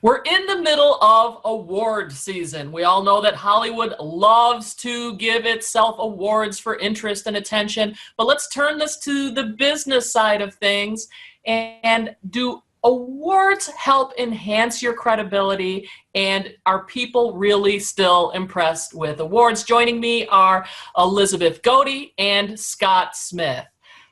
We're in the middle of award season. We all know that Hollywood loves to give itself awards for interest and attention, but let's turn this to the business side of things. And do awards help enhance your credibility? And are people really still impressed with awards? Joining me are Elizabeth Godey and Scott Smith.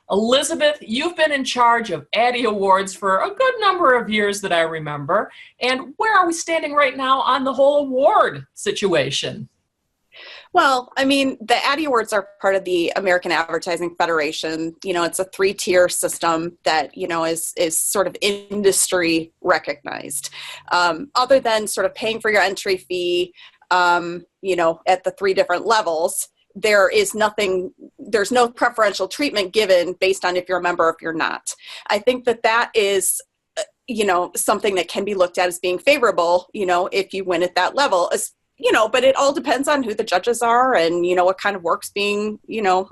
Elizabeth, you've been in charge of ADDY Awards for a good number of years that I remember. And where are we standing right now on the whole award situation? Well, I mean, the ADDY Awards are part of the American Advertising Federation. It's a three-tier system that, is sort of industry recognized. Other than sort of paying for your entry fee, at the three different levels, there's no preferential treatment given based on if you're a member or if you're not. I think that is, something that can be looked at as being favorable, if you win at that level, but it all depends on who the judges are and, what kind of work's being,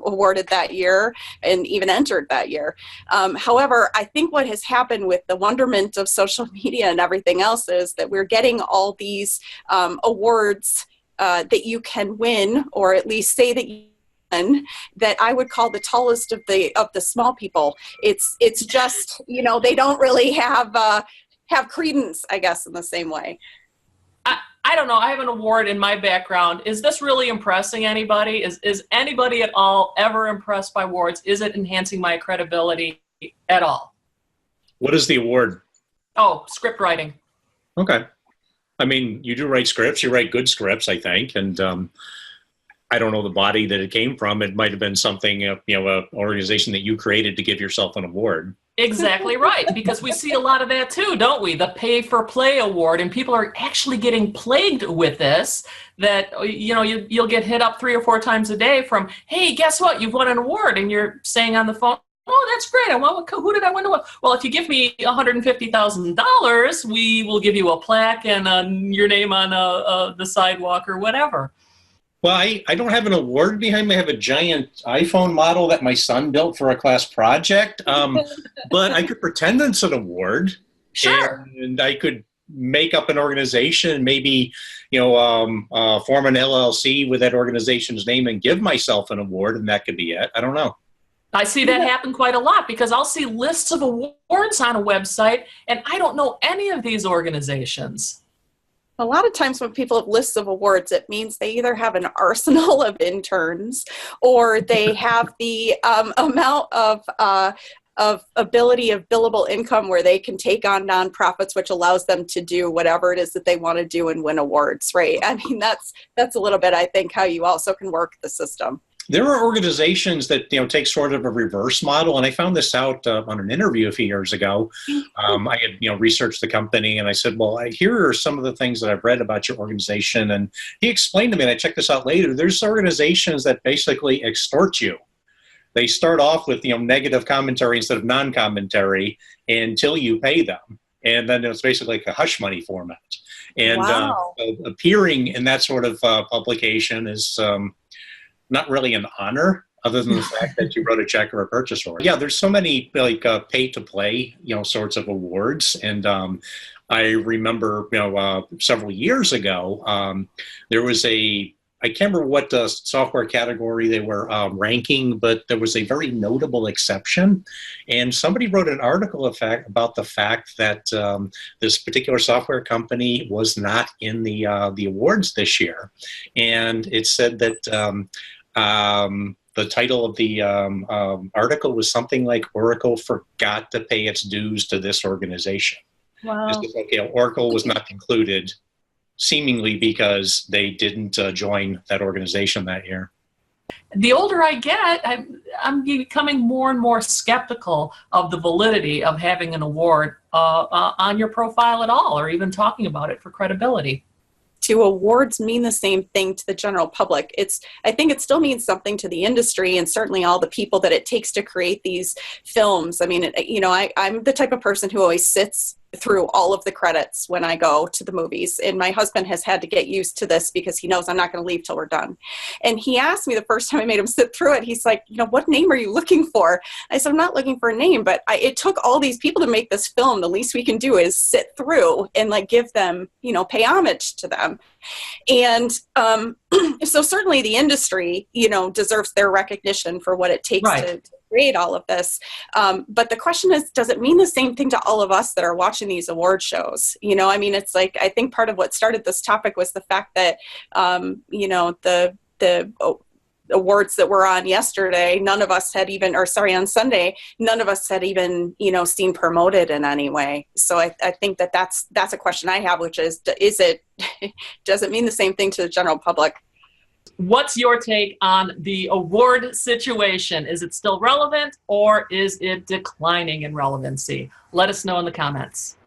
awarded that year and even entered that year. However, I think what has happened with the wonderment of social media and everything else is that we're getting all these awards that you can win, or at least say that you can, that I would call the tallest of the small people. It's just, they don't really have credence, I guess, in the same way. I don't know. I have an award in my background. Is this really impressing anybody? Is anybody at all ever impressed by awards? Is it enhancing my credibility at all? What is the award? Oh, script writing. Okay. I mean, you do write scripts. You write good scripts, I think. And I don't know the body that it came from. It might have been something, an organization that you created to give yourself an award. Exactly right, because we see a lot of that too, don't we? The pay for play award, and people are actually getting plagued with this, that, you'll get hit up 3 or 4 times a day from, hey, guess what? You've won an award. And you're saying on the phone, oh, that's great. Who did I win? Well, if you give me $150,000, we will give you a plaque and your name on the sidewalk or whatever. Well, I don't have an award behind me. I have a giant iPhone model that my son built for a class project. But I could pretend it's an award. Sure. And I could make up an organization, maybe, form an LLC with that organization's name and give myself an award, and that could be it. I don't know. I see that happen quite a lot, because I'll see lists of awards on a website, and I don't know any of these organizations. A lot of times when people have lists of awards, it means they either have an arsenal of interns or they have the amount of ability of billable income where they can take on nonprofits, which allows them to do whatever it is that they want to do and win awards, right? I mean, that's a little bit, I think, how you also can work the system. There are organizations that take sort of a reverse model, and I found this out on an interview a few years ago. I had researched the company, and I said, "Well, here are some of the things that I've read about your organization." And he explained to me, and I checked this out later. There's organizations that basically extort you. They start off with negative commentary instead of non-commentary until you pay them, and then it's basically like a hush money format. And wow. Appearing in that sort of publication is not really an honor, other than the fact that you wrote a check or a purchase order. Yeah, there's so many pay to play, sorts of awards. And I remember, several years ago, there was I can't remember what software category they were ranking, but there was a very notable exception. And somebody wrote an article about the fact that this particular software company was not in the awards this year. And it said that the title of the article was something like Oracle forgot to pay its dues to this organization. Wow. Oracle was not included, seemingly because they didn't join that organization that year. The older I get, I'm becoming more and more skeptical of the validity of having an award on your profile at all, or even talking about it for credibility. Do awards mean the same thing to the general public? I think it still means something to the industry, and certainly all the people that it takes to create these films. I mean, I'm the type of person who always sits through all of the credits when I go to the movies. And my husband has had to get used to this because he knows I'm not going to leave till we're done. And he asked me the first time I made him sit through it, he's like, what name are you looking for? I said, I'm not looking for a name, but it took all these people to make this film. The least we can do is sit through and like give them, pay homage to them. And so certainly the industry, deserves their recognition for what it takes to create all of this. But the question is, does it mean the same thing to all of us that are watching these award shows? It's like, I think part of what started this topic was the fact that, the awards that were on yesterday, none of us had even, on Sunday, none of us had even, seen promoted in any way. So I think that's a question I have, which is it, does it mean the same thing to the general public? What's your take on the award situation? Is it still relevant or is it declining in relevancy? Let us know in the comments.